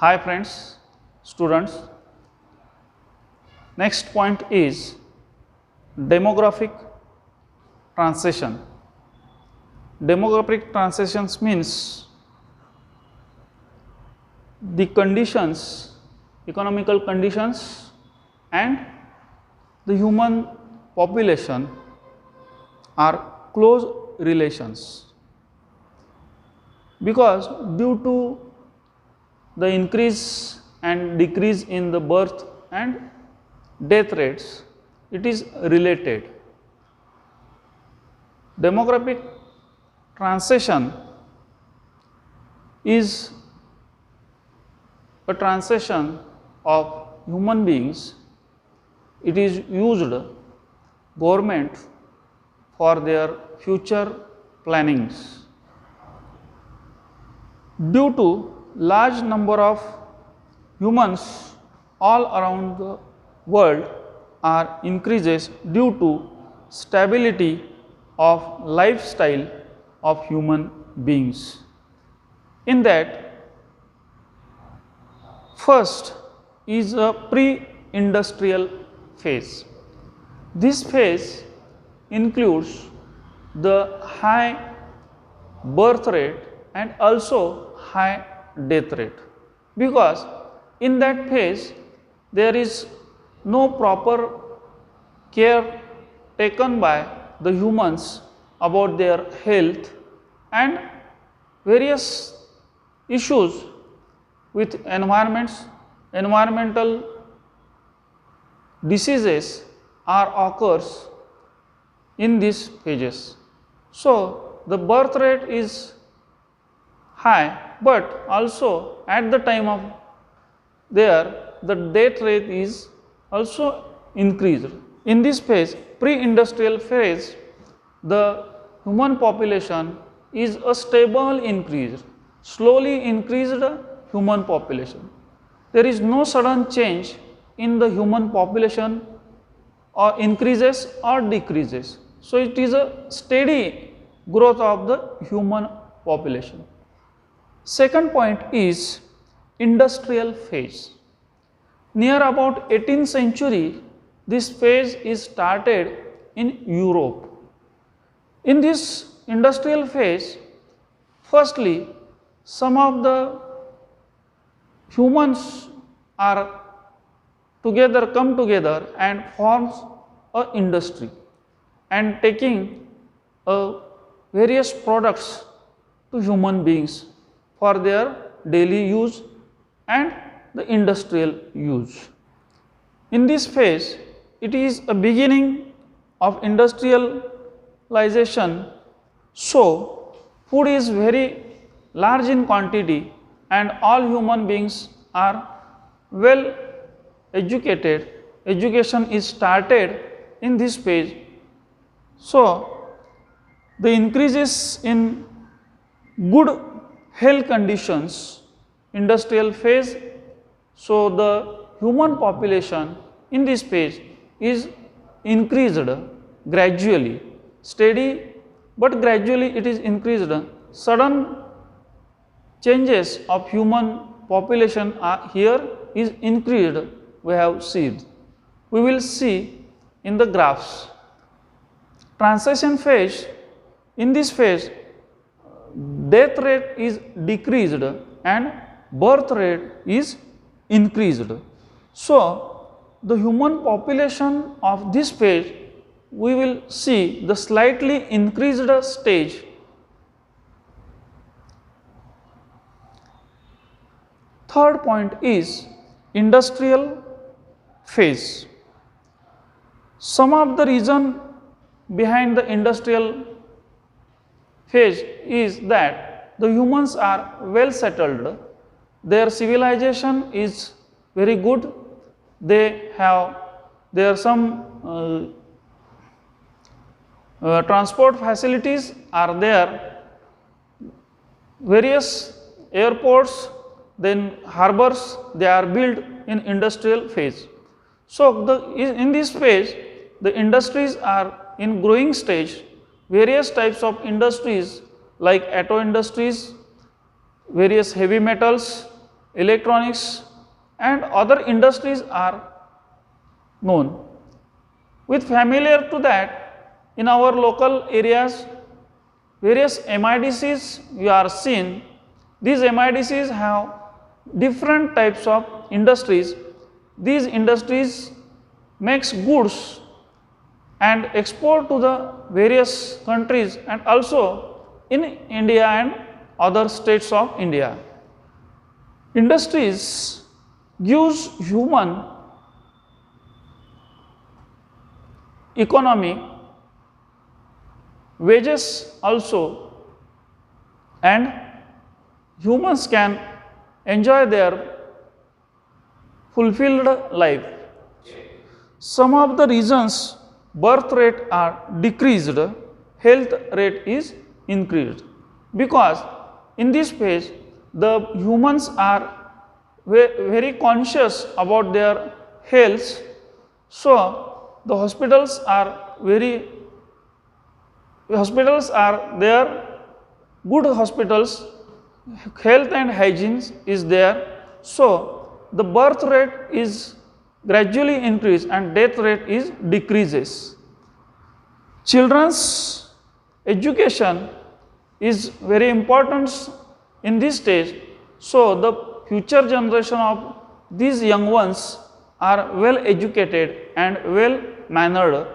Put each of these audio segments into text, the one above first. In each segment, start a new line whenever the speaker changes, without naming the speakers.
Hi friends, students. Next point is demographic transition. Demographic transitions means the conditions, economical conditions and the human population are close relations, because due to the increase and decrease in the birth and death rates, it is related. Demographic transition is a transition of human beings. It is used government for their future plannings. Due to large number of humans all around the world are increases due to stability of lifestyle of human beings. In that, first is a pre-industrial phase. This phase includes the high birth rate and also high death rate, because in that phase there is no proper care taken by the humans about their health, and various issues with environmental diseases occurs in these phases. So the birth rate is high, but also at the time of the death rate is also increased. In this phase, pre-industrial phase, the human population is a stable increase, slowly increased human population. There is no sudden change in the human population or increases or decreases. So it is a steady growth of the human population. Second point is industrial phase. Near about 18th century, this phase is started in Europe. In this industrial phase, firstly, some of the humans are come together and forms a industry and taking various products to human beings for their daily use and the industrial use. In this phase, it is a beginning of industrialization, so food is very large in quantity and all human beings are well educated. Education is started in this phase. So the increases in good health conditions, industrial phase, so the human population in this phase is increased gradually, steady but gradually it is increased. Sudden changes of human population here is increased, we have seen. We will see in the graphs. Transition phase, in this phase death rate is decreased and birth rate is increased. So the human population of this phase, we will see the slightly increased stage. Third point is industrial phase. Some of the reason behind the industrial phase is that the humans are well settled, their civilization is very good, there are some transport facilities are there, various airports, then harbors, they are built in industrial phase. So in this phase, the industries are in growing stage. Various types of industries like auto industries, various heavy metals, electronics and other industries are known. With familiar to that, in our local areas, various MIDCs we are seen. These MIDCs have different types of industries. These industries makes goods and export to the various countries and also in India and other states of India. Industries gives human economy, wages also, and humans can enjoy their fulfilled life. Some of the reasons birth rate are decreased, health rate is increased, because in this phase the humans are very conscious about their health, so the hospitals are there, good hospitals, health and hygiene is there, so the birth rate is gradually increase and death rate is decreases. Children's education is very important in this stage, so the future generation of these young ones are well educated and well mannered.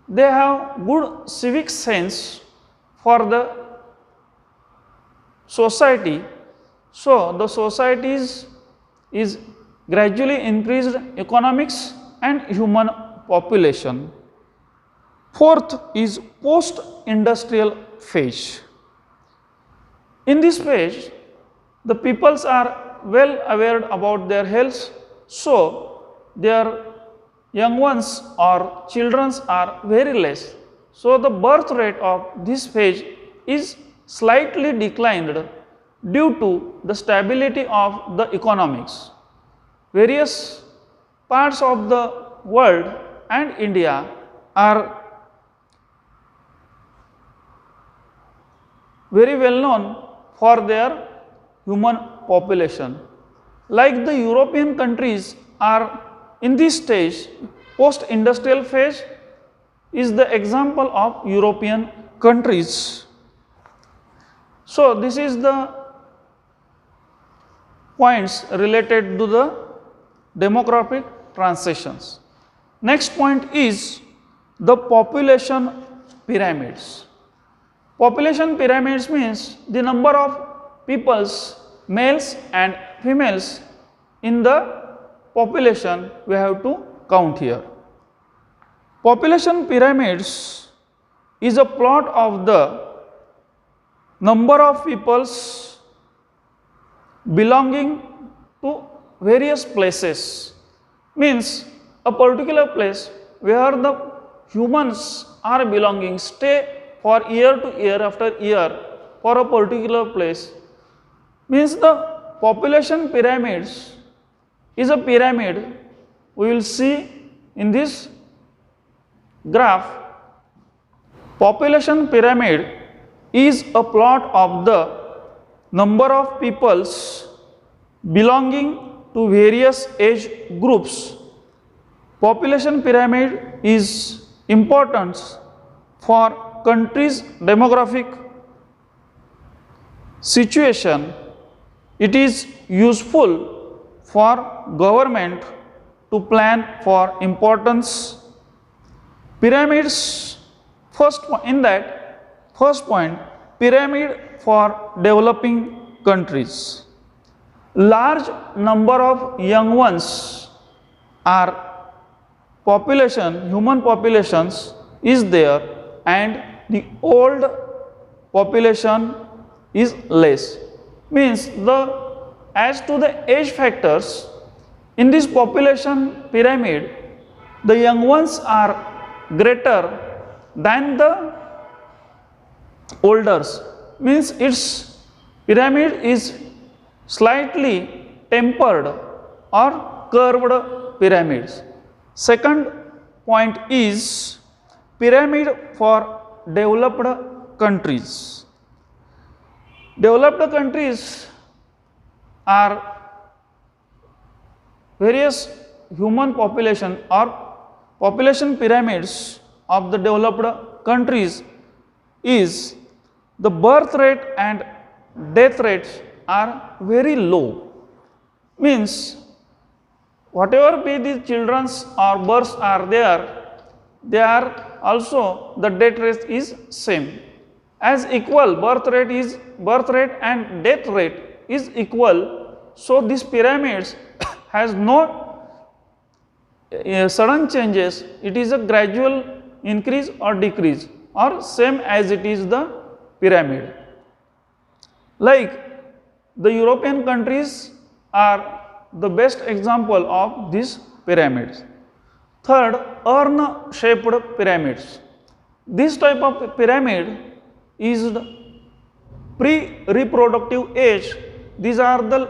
They have good civic sense for the society, so the societies is gradually increased economics and human population. Fourth is post-industrial phase. In this phase, the peoples are well aware about their health, so their young ones or children are very less. So the birth rate of this phase is slightly declined due to the stability of the economics. Various parts of the world and India are very well known for their human population. Like the European countries are in this stage, post-industrial phase is the example of European countries. So this is the points related to the demographic transitions. Next point is the population pyramids. Population pyramids means the number of peoples, males and females in the population we have to count here. Population pyramids is a plot of the number of peoples belonging to various places, means a particular place where the humans are belonging, stay for year to year after year for a particular place, means the population pyramids is a pyramid. We will see in this graph. Population pyramid is a plot of the number of peoples belonging to various age groups. Population pyramid is important for country's demographic situation. It is useful for government to plan for importance. Pyramids, first point, pyramid for developing countries. Large number of young ones are population, human populations is there, and the old population is less. Means as to the age factors in this population pyramid, the young ones are greater than the olders. Means its pyramid is slightly tempered or curved pyramids. Second point is pyramid for developed countries. Developed countries are various human population or population pyramids of the developed countries is the birth rate and death rates are very low. Means whatever be the children's or births are there, they are also the death rate is same. As equal birth rate and death rate is equal, so these pyramids has no sudden changes, it is a gradual increase or decrease or same as it is the pyramid. Like the European countries are the best example of these pyramids. Third, urn shaped pyramids. This type of pyramid is the pre-reproductive age. These are the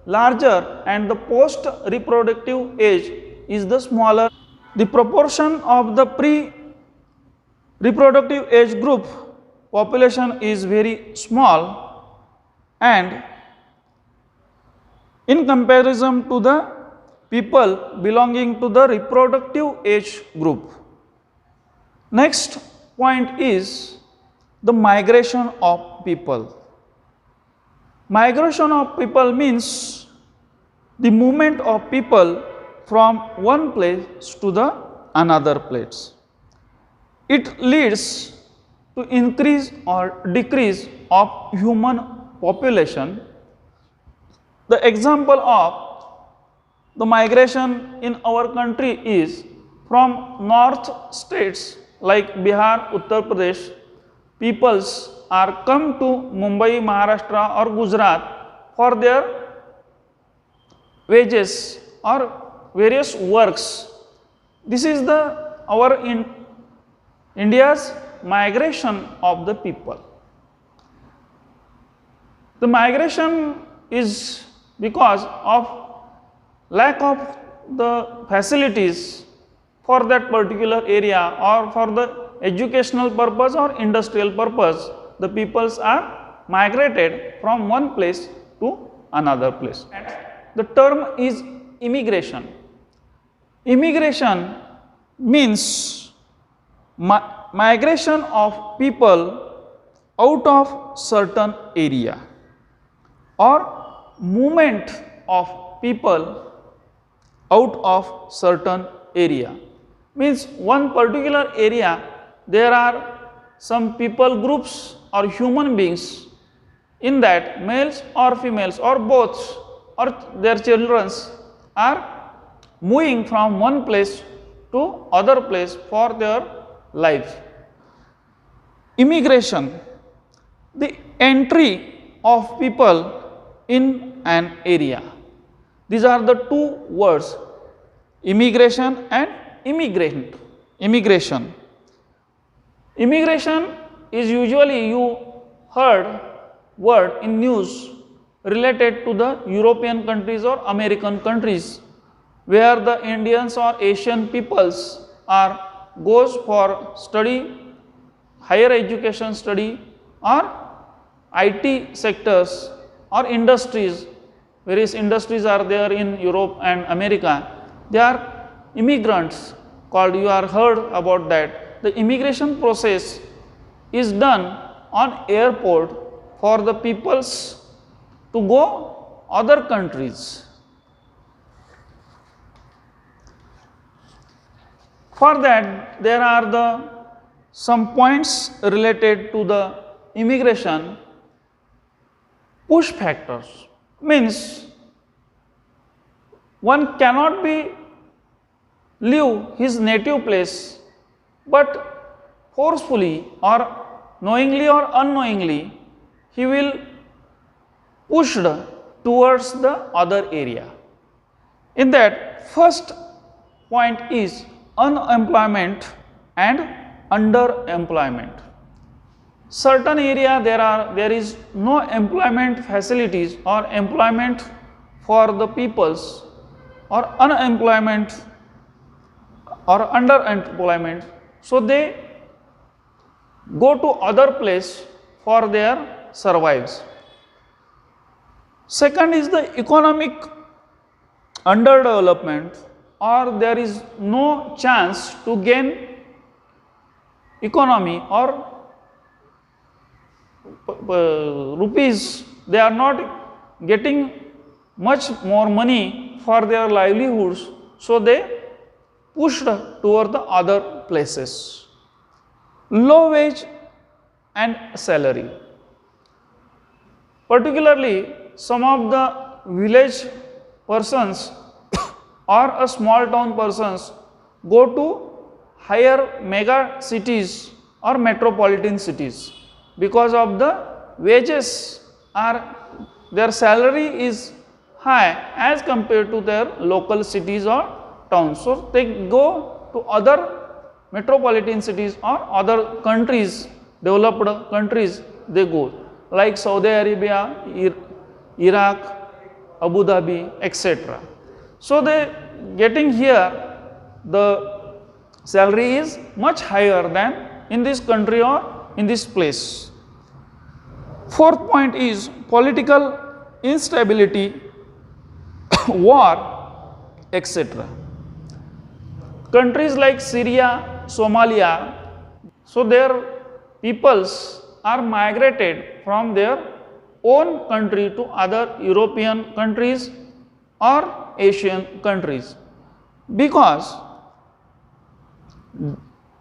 larger and the post-reproductive age is the smaller. The proportion of the pre-reproductive age group population is very small, and in comparison to the people belonging to the reproductive age group. Next point is the migration of people. Migration of people means the movement of people from one place to the another place. It leads to increase or decrease of human population. The example of the migration in our country is from north states like Bihar, Uttar Pradesh, peoples are come to Mumbai, Maharashtra or Gujarat for their wages or various works. This is our India's migration of the people. The migration is because of lack of the facilities for that particular area or for the educational purpose or industrial purpose, the peoples are migrated from one place to another place. The term is immigration. Immigration means migration of people out of certain area or movement of people out of certain area. Means one particular area there are some people groups or human beings in that, males or females or both or their children are moving from one place to other place for their life. Immigration, the entry of people in an area. These are the two words, immigration and immigrant. Immigration. Immigration is usually you heard word in news related to the European countries or American countries, where the Indians or Asian peoples are goes for study, higher education study or IT sectors or industries. Various industries are there in Europe and America. They are immigrants called, you are heard about that. The immigration process is done on airport for the peoples to go other countries. For that there are some points related to the immigration. Push factors means one cannot leave his native place, but forcefully or knowingly or unknowingly he will pushed towards the other area. In that, first point is unemployment and underemployment. Certain area there is no employment facilities or employment for the peoples, or unemployment or underemployment, so they go to other place for their survives. Second is the economic underdevelopment, or there is no chance to gain economy or rupees. They are not getting much more money for their livelihoods, so they pushed toward the other places. Low wage and salary. Particularly, some of the village persons or a small town persons go to higher mega cities or metropolitan cities because of the wages, are their salary is high as compared to their local cities or towns. So, they go to other metropolitan cities or other countries, developed countries they go, like Saudi Arabia, Iraq, Abu Dhabi, etc. So, they getting here the salary is much higher than in this country or in this place. Fourth point is political instability, war, etc. Countries like Syria, Somalia, so their peoples are migrated from their own country to other European countries or Asian countries, because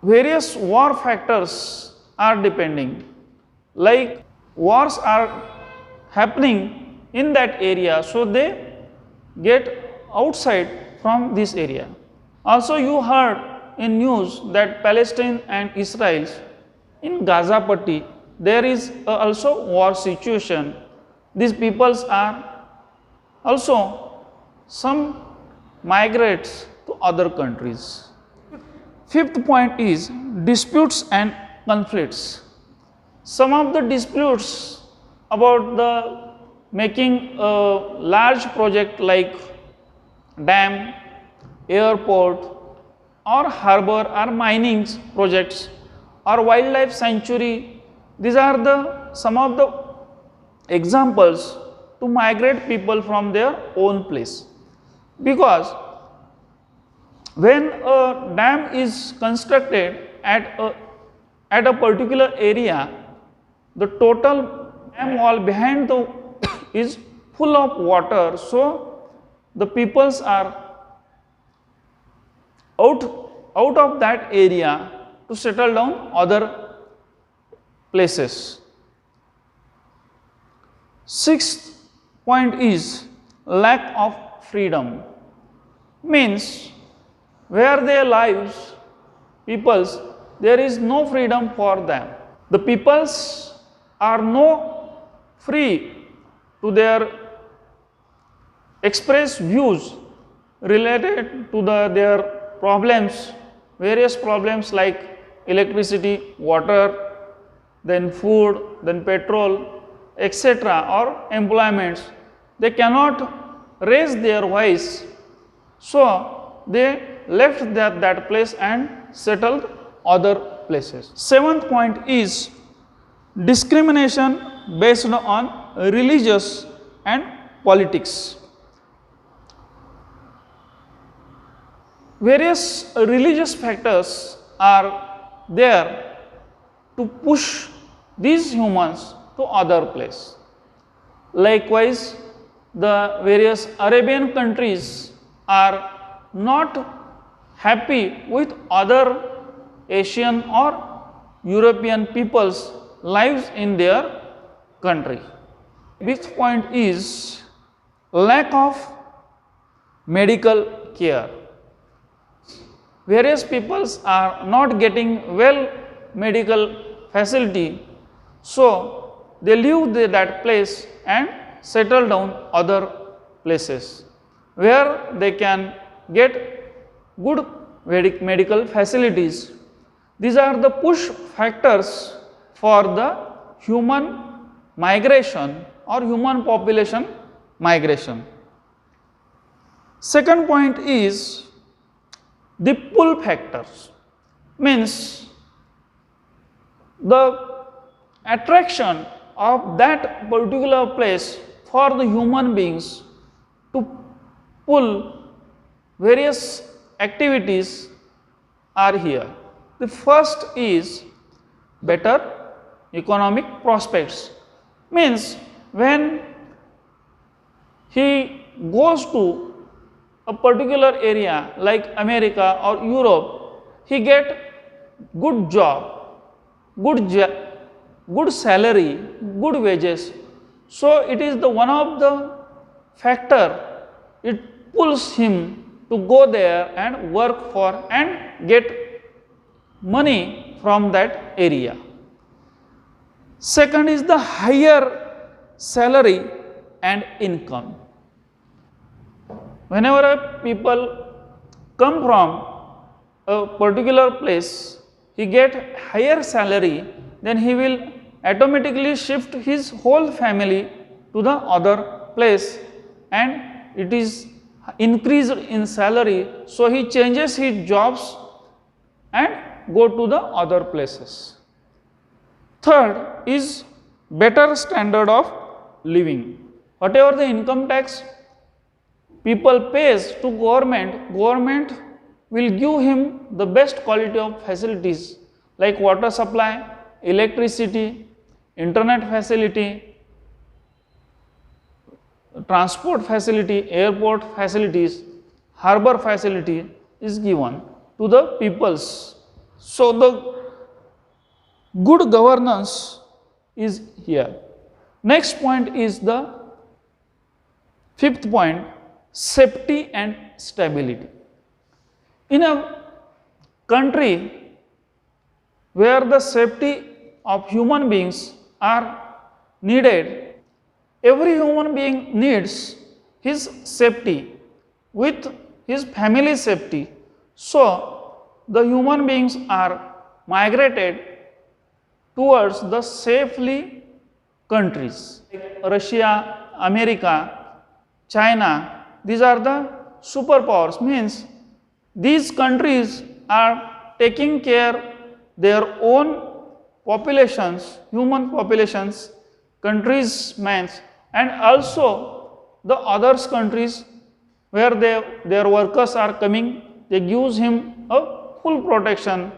various war factors are depending, like wars are happening in that area, so they get outside from this area. Also, you heard in news that Palestine and Israel in Gaza Patti, there is also war situation. These peoples are also some migrates to other countries. Fifth point is disputes and conflicts. Some of the disputes about the making a large project like dam, airport or harbor or mining projects or wildlife sanctuary, these are the some of the examples to migrate people from their own place. Because when a dam is constructed at a particular area, the total dam wall behind the is full of water, so the peoples are out of that area to settle down other places. Sixth point is lack of freedom, means where their lives peoples, there is no freedom for them. The peoples are no free to their express views related to their problems, various problems like electricity, water, then food, then petrol, etc. or employments. They cannot raise their voice, so they left that place and settled other places. Seventh point is discrimination based on religious and politics. Various religious factors are there to push these humans to other place. Likewise, the various Arabian countries are not happy with other Asian or European people's lives in their country. Fifth point is lack of medical care. Various peoples are not getting well medical facility, so they leave that place and settle down other places where they can get good medical facilities. These are the push factors for the human migration or human population migration. Second point is the pull factors, means the attraction of that particular place for the human beings to pull various activities are here. The first is better economic prospects, means when he goes to a particular area like America or Europe, he get good job, good salary, good wages. So it is the one of the factor, it pulls him to go there and work for and get money from that area. Second is the higher salary and income. Whenever a people come from a particular place, he get higher salary, then he will automatically shift his whole family to the other place, and it is increased in salary, so he changes his jobs and go to the other places. Third is better standard of living. Whatever the income tax people pays to government will give him the best quality of facilities like water supply, electricity, internet facility, transport facility, airport facilities, harbor facility is given to the peoples. So the good governance is here. Next point is the fifth point, safety and stability. In a country where the safety of human beings are needed, every human being needs his safety with his family safety. So the human beings are migrated towards the safely countries like Russia, America, China. These are the superpowers, means these countries are taking care their own populations, human populations, countries means, and also the others countries where their workers are coming, they gives him a full protection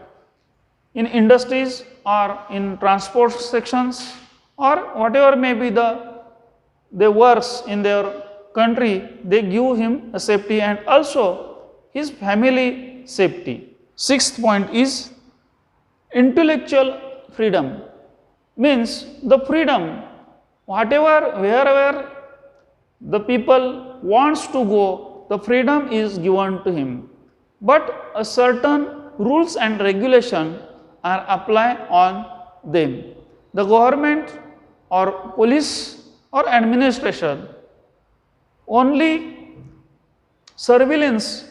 in industries or in transport sections or whatever may be the works in their country, they give him a safety and also his family safety. Sixth point is intellectual freedom, means the freedom, whatever, wherever the people wants to go, the freedom is given to him. But a certain rules and regulation are applied on them. The government or police or administration only surveillance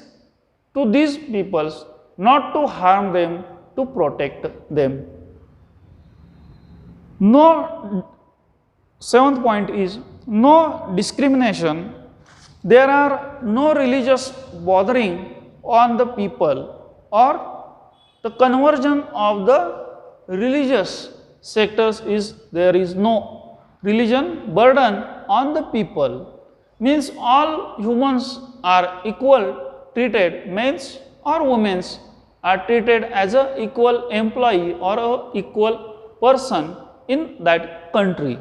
to these peoples, not to harm them, to protect them. No, seventh point is no discrimination. There are no religious bothering on the people or the conversion of the religious sectors is there is no religion burden on the people, means all humans are equal treated, males or women are treated as a equal employee or a equal person in that country.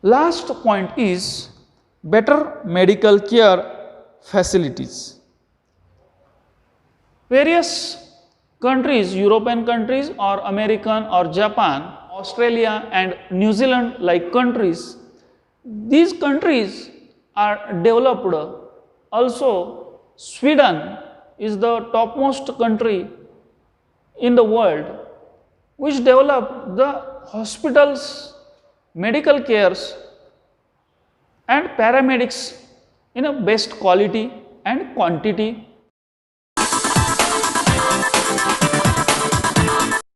Last point is better medical care facilities. Various countries, European countries or American or Japan, Australia and New Zealand like countries, these countries are developed. Also Sweden is the topmost country in the world which developed the hospitals, medical cares and paramedics in a best quality and quantity